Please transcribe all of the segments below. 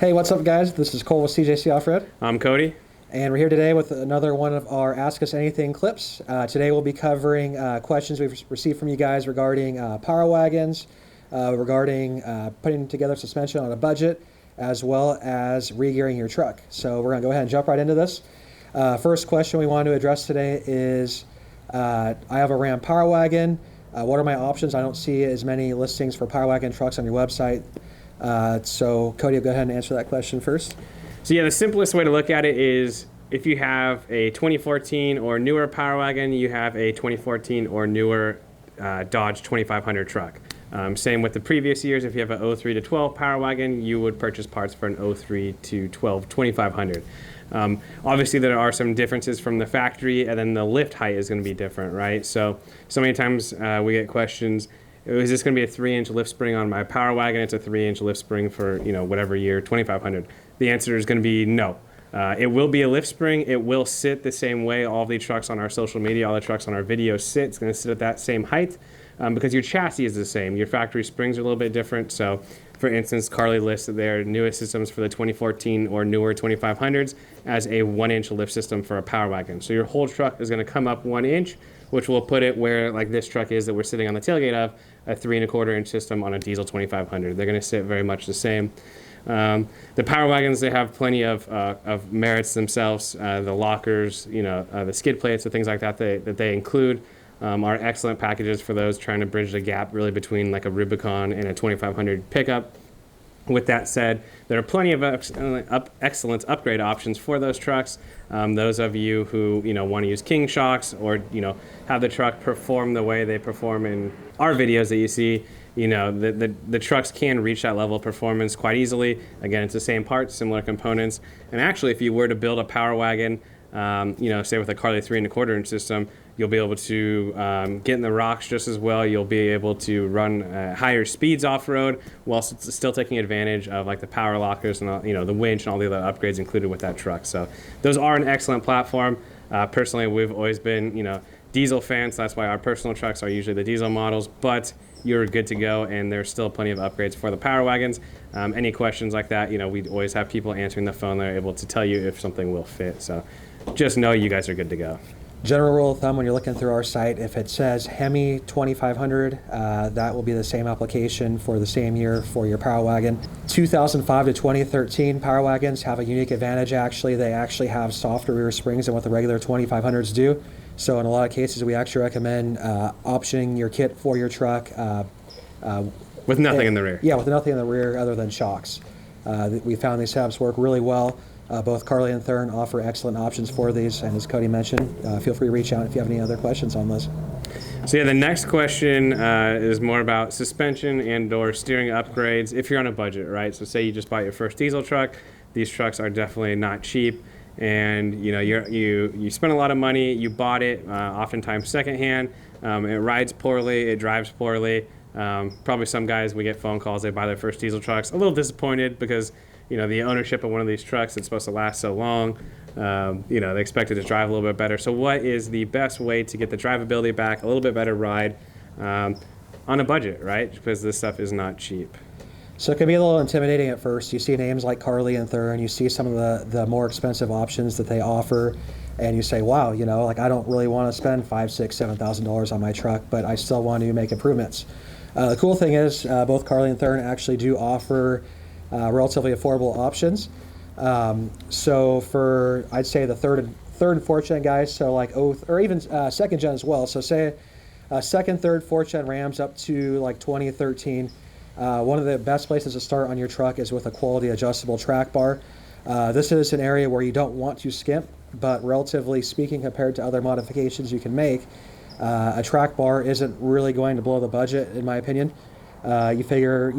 Hey, what's up, guys? This is Cole with CJC Off-Road. I'm Cody. And we're here today with another one of our Ask Us Anything clips. Today we'll be covering questions we've received from you guys regarding Power Wagons, regarding putting together suspension on a budget, as well as re-gearing your truck. So we're going to go ahead and jump right into this. First question we want to address today is, I have a Ram Power Wagon. What are my options? I don't see as many listings for Power Wagon trucks on your website. So Cody, go ahead and answer that question first. So yeah, the simplest way to look at it is if you have a 2014 or newer Power Wagon, you have a 2014 or newer Dodge 2500 truck. Same with the previous years. If you have an 03 to 12 Power Wagon, you would purchase parts for an 03 to 12 2500. Obviously, there are some differences from the factory, and then the lift height is going to be different, right? So many times we get questions, is this going to be a 3-inch lift spring on my Power Wagon? It's a 3-inch lift spring for, whatever year, 2500. The answer is going to be no. It will be a lift spring. It will sit the same way. All the trucks on our social media, all the trucks on our videos sit. It's going to sit at that same height because your chassis is the same. Your factory springs are a little bit different. So, for instance, Carli listed their newest systems for the 2014 or newer 2500s as a 1-inch lift system for a Power Wagon. So your whole truck is going to come up 1 inch, which will put it where, like this truck is that we're sitting on the tailgate of, a 3¼ inch system on a diesel 2500. They're going to sit very much the same. The Power Wagons, they have plenty of merits themselves. The lockers, the skid plates, and things like that that they include are excellent packages for those trying to bridge the gap really between like a Rubicon and a 2500 pickup. With that said, there are plenty of excellent upgrade options for those trucks. Those of you who want to use King shocks or have the truck perform the way they perform in our videos that you see, the trucks can reach that level of performance quite easily. Again, it's the same parts, similar components. And actually, if you were to build a Power Wagon, say with a Carli 3¼ inch system, you'll be able to get in the rocks just as well. You'll be able to run higher speeds off-road while still taking advantage of like the power lockers and all, the winch and all the other upgrades included with that truck. So those are an excellent platform. Personally, we've always been diesel fans. So that's why our personal trucks are usually the diesel models, but you're good to go, and there's still plenty of upgrades for the Power Wagons. Any questions like that, we always have people answering the phone. They're able to tell you if something will fit. So just know you guys are good to go. General rule of thumb when you're looking through our site, if it says Hemi 2500, that will be the same application for the same year for your Power Wagon. 2005 to 2013 Power Wagons have a unique advantage actually. They actually have softer rear springs than what the regular 2500s do. So in a lot of cases, we actually recommend optioning your kit for your truck. With nothing in the rear. Yeah, with nothing in the rear other than shocks. We found these setups work really well. Both Carli and Thuren offer excellent options for these, and as Cody mentioned, feel free to reach out if you have any other questions on this. So yeah, the next question is more about suspension and or steering upgrades if you're on a budget, right? So say you just bought your first diesel truck. These trucks are definitely not cheap, and you spent a lot of money, you bought it, oftentimes secondhand. It rides poorly, it drives poorly. Probably some guys, we get phone calls, they buy their first diesel trucks, a little disappointed because the ownership of one of these trucks that's supposed to last so long, they expect it to drive a little bit better. So what is the best way to get the drivability back, a little bit better ride on a budget, right? Because this stuff is not cheap. So it can be a little intimidating at first. You see names like Carli and Thuren, you see some of the more expensive options that they offer, and you say, wow, I don't really want to spend $5,000, $6,000, $7,000 on my truck, but I still want to make improvements. The cool thing is both Carli and Thuren actually do offer relatively affordable options. So for, I'd say the third and fourth gen guys, so like or even second gen as well. So say second, third, fourth gen Rams up to like 2013. One of the best places to start on your truck is with a quality adjustable track bar. This is an area where you don't want to skimp, but relatively speaking, compared to other modifications you can make, a track bar isn't really going to blow the budget, in my opinion. You figure,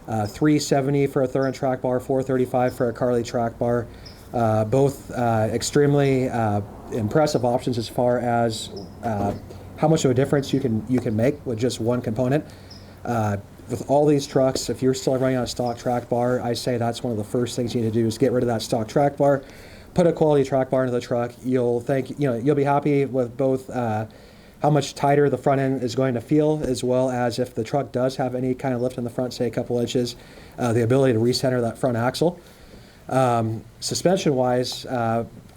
$370 for a Thuren track bar, $435 for a Carli track bar. Both extremely impressive options as far as how much of a difference you can make with just one component. With all these trucks, if you're still running on a stock track bar, I say that's one of the first things you need to do is get rid of that stock track bar, put a quality track bar into the truck. You'll be happy with both how much tighter the front end is going to feel, as well as if the truck does have any kind of lift in the front, say a couple inches, the ability to recenter that front axle. Suspension-wise,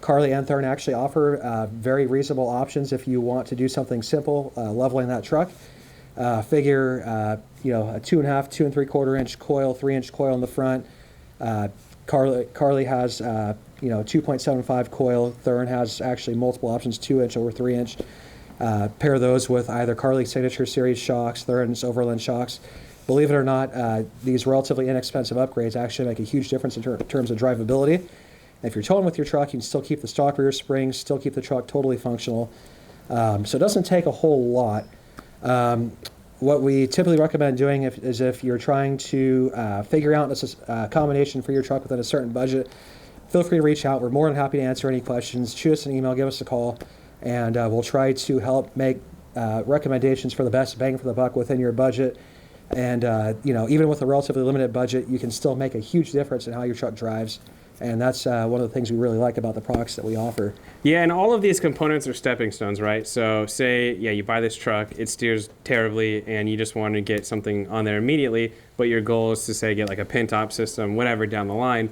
Carli and Thuren actually offer very reasonable options if you want to do something simple, leveling that truck. Figure, a 2.5, 2 3/4 inch coil, 3-inch coil in the front. Carli has, 2.75 coil. Thuren has actually multiple options, 2-inch or 3-inch. Pair those with either Carli Signature Series shocks, Thuren's Overland shocks. Believe it or not, these relatively inexpensive upgrades actually make a huge difference in terms of drivability. And if you're towing with your truck, you can still keep the stock rear springs, still keep the truck totally functional. So it doesn't take a whole lot. What we typically recommend doing is if you're trying to figure out a combination for your truck within a certain budget, feel free to reach out. We're more than happy to answer any questions. Shoot us an email, give us a call, and we'll try to help make recommendations for the best bang for the buck within your budget. And even with a relatively limited budget, you can still make a huge difference in how your truck drives. And that's one of the things we really like about the products that we offer. Yeah, and all of these components are stepping stones, right? So say, you buy this truck, it steers terribly, and you just want to get something on there immediately, but your goal is to, say, get like a pin top system, whatever, down the line.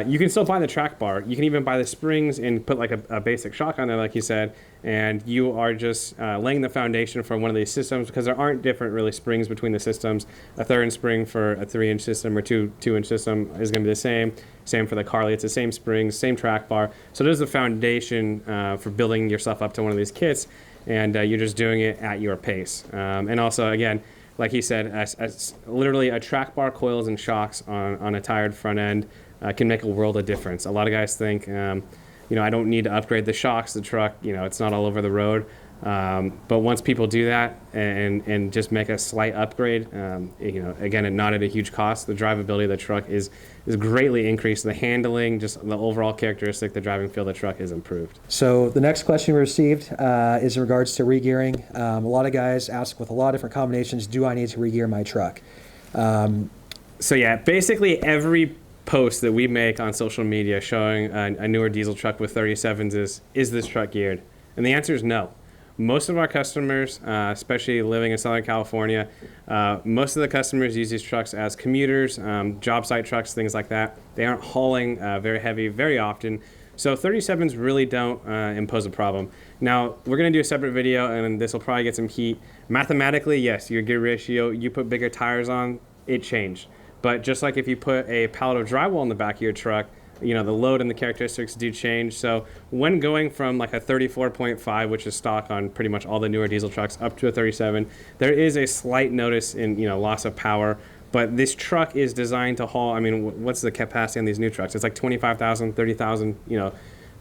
You can still buy the track bar. You can even buy the springs and put like a basic shock on there, like you said, and you are just laying the foundation for one of these systems, because there aren't different really springs between the systems. A Thuren spring for a 3-inch system or 2-inch system is going to be the same. Same for the Carli. It's the same springs, same track bar. So there's the foundation for building yourself up to one of these kits, and you're just doing it at your pace. And also, again, like he said, as literally a track bar, coils, and shocks on a tired front end can make a world of difference. A lot of guys think, I don't need to upgrade the shocks. The truck, it's not all over the road. But once people do that and just make a slight upgrade, again, not at a huge cost, the drivability of the truck is greatly increased. The handling, just the overall characteristic, the driving feel of the truck is improved. So the next question we received is in regards to regearing. A lot of guys ask with a lot of different combinations, do I need to regear my truck? Basically every post that we make on social media showing a newer diesel truck with 37s is this truck geared? And the answer is no. Most of our customers, especially living in Southern California, most of the customers use these trucks as commuters, job site trucks, things like that. They aren't hauling very heavy very often. So 37s really don't impose a problem. Now, we're going to do a separate video, and this will probably get some heat. Mathematically, yes, your gear ratio, you put bigger tires on, it changed. But just like if you put a pallet of drywall in the back of your truck, the load and the characteristics do change. So when going from like a 34.5, which is stock on pretty much all the newer diesel trucks, up to a 37, there is a slight notice in, loss of power. But this truck is designed to haul, what's the capacity on these new trucks? It's like 25,000, 30,000,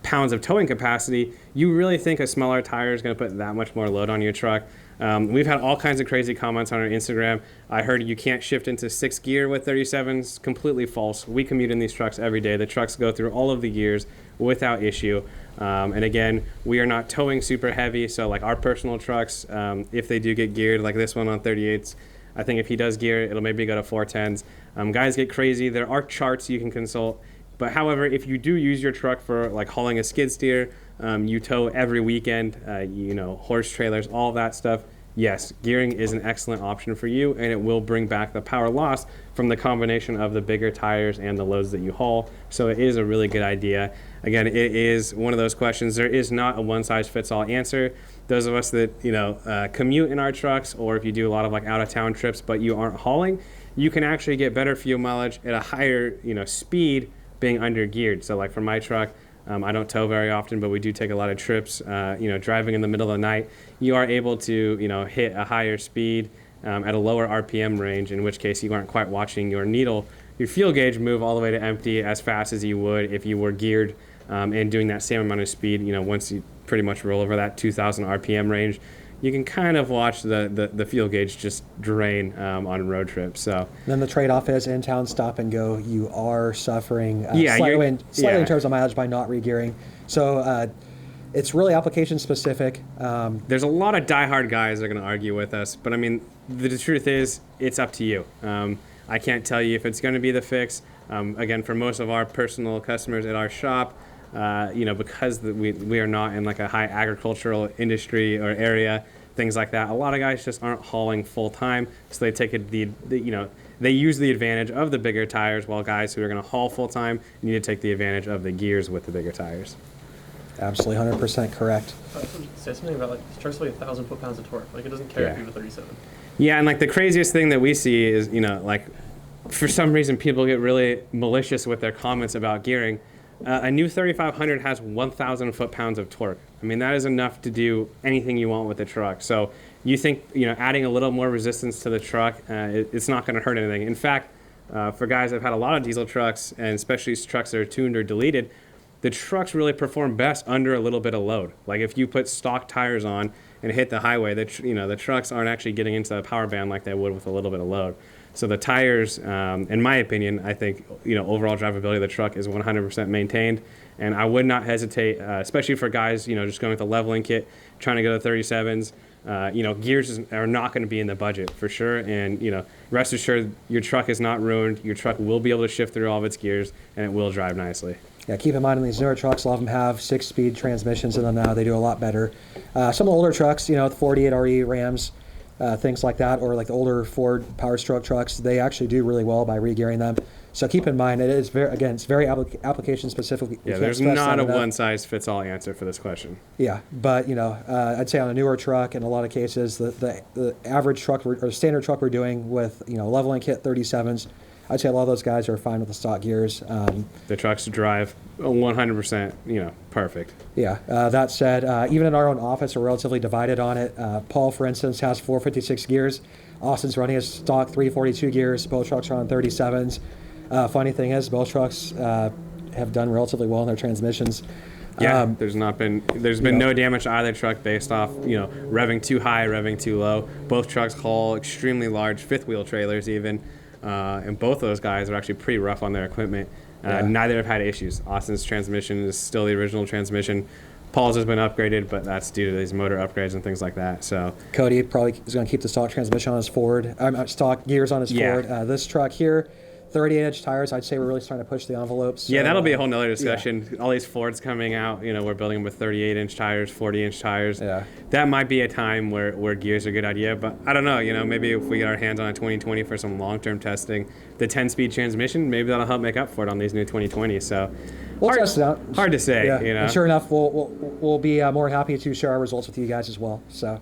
pounds of towing capacity. You really think a smaller tire is going to put that much more load on your truck? We've had all kinds of crazy comments on our Instagram. I heard you can't shift into 6th gear with 37s. Completely false. We commute in these trucks every day. The trucks go through all of the gears without issue. And again, we are not towing super heavy. So like our personal trucks, if they do get geared, like this one on 38s, I think if he does gear it, it'll maybe go to 410s. Guys get crazy. There are charts you can consult. But however, if you do use your truck for like hauling a skid steer, you tow every weekend, horse trailers, all that stuff, yes, gearing is an excellent option for you, and it will bring back the power loss from the combination of the bigger tires and the loads that you haul. So it is a really good idea. Again, it is one of those questions. There is not a one-size-fits-all answer. Those of us that commute in our trucks, or if you do a lot of like out-of-town trips but you aren't hauling, you can actually get better fuel mileage at a higher speed being under geared. So like for my truck, I don't tow very often, but we do take a lot of trips. Driving in the middle of the night, you are able to hit a higher speed at a lower RPM range, in which case you aren't quite watching your fuel gauge move all the way to empty as fast as you would if you were geared and doing that same amount of speed. Once you pretty much roll over that 2,000 RPM range, you can kind of watch the fuel gauge just drain on road trips. So then the trade-off is in-town stop and go. You are suffering slightly in terms of mileage by not regearing. So it's really application specific. There's a lot of diehard guys that are going to argue with us, but the truth is it's up to you. I can't tell you if it's going to be the fix. Again, for most of our personal customers at our shop, because we are not in like a high agricultural industry or area, things like that. A lot of guys just aren't hauling full time, so they take they use the advantage of the bigger tires, while guys who are going to haul full time need to take the advantage of the gears with the bigger tires. Absolutely, 100% correct. Say something about, like, this truck's like 1,000 foot-pounds of torque. Like, it doesn't care if Yeah. you have a 37. Yeah, and like the craziest thing that we see is, like for some reason people get really malicious with their comments about gearing. A new 3500 has 1,000 foot-pounds of torque. I mean, that is enough to do anything you want with the truck. So you think, adding a little more resistance to the truck, it's not going to hurt anything. In fact, for guys that have had a lot of diesel trucks, and especially trucks that are tuned or deleted, the trucks really perform best under a little bit of load. Like if you put stock tires on and hit the highway, the trucks aren't actually getting into the power band like they would with a little bit of load. So the tires, in my opinion, I think, overall drivability of the truck is 100% maintained. And I would not hesitate, especially for guys, just going with a leveling kit, trying to go to 37s. Gears are not going to be in the budget for sure. And, rest assured, your truck is not ruined. Your truck will be able to shift through all of its gears, and it will drive nicely. Yeah, keep in mind, in these newer trucks, a lot of them have 6-speed transmissions in them now. They do a lot better. Some of the older trucks, the 48RE Rams, things like that, or like the older Ford Power Stroke trucks, they actually do really well by re-gearing them. So keep in mind, it's very application specific. Yeah, there's not a one-size-fits-all answer for this question. Yeah, but I'd say on a newer truck, in a lot of cases, the average truck or standard truck we're doing with leveling kit 37s, I'd say a lot of those guys are fine with the stock gears. The trucks drive 100%, perfect. Yeah. That said, even in our own office, we're relatively divided on it. Paul, for instance, has 456 gears. Austin's running his stock 342 gears. Both trucks are on 37s. Funny thing is, both trucks have done relatively well in their transmissions. Yeah, there's been no damage to either truck based off revving too high, revving too low. Both trucks haul extremely large fifth wheel trailers even. And both of those guys are actually pretty rough on their equipment. Neither have had issues. Austin's transmission is still the original transmission. Paul's has been upgraded, but that's due to these motor upgrades and things like that. So Cody probably is going to keep the stock transmission on his Ford, stock gears on his Ford. This truck here, 38-inch tires. I'd say we're really starting to push the envelopes. So, that'll be a whole nother discussion. Yeah. All these Fords coming out, we're building them with 38-inch tires, 40-inch tires. Yeah. That might be a time where gears are a good idea, but I don't know. Maybe if we get our hands on a 2020 for some long-term testing, the 10-speed transmission, maybe that'll help make up for it on these new 2020s. So we'll test it out. Hard to say. Yeah. And sure enough, we'll be more happy to share our results with you guys as well. So.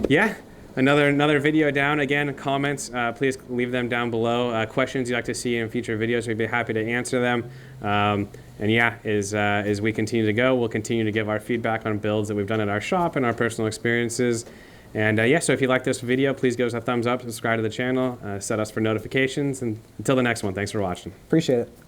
Yeah. Another video down. Again, comments, please leave them down below. Questions you'd like to see in future videos, we'd be happy to answer them. As we continue to go, we'll continue to give our feedback on builds that we've done at our shop and our personal experiences. And so if you like this video, please give us a thumbs up, subscribe to the channel, set us for notifications, and until the next one, thanks for watching. Appreciate it.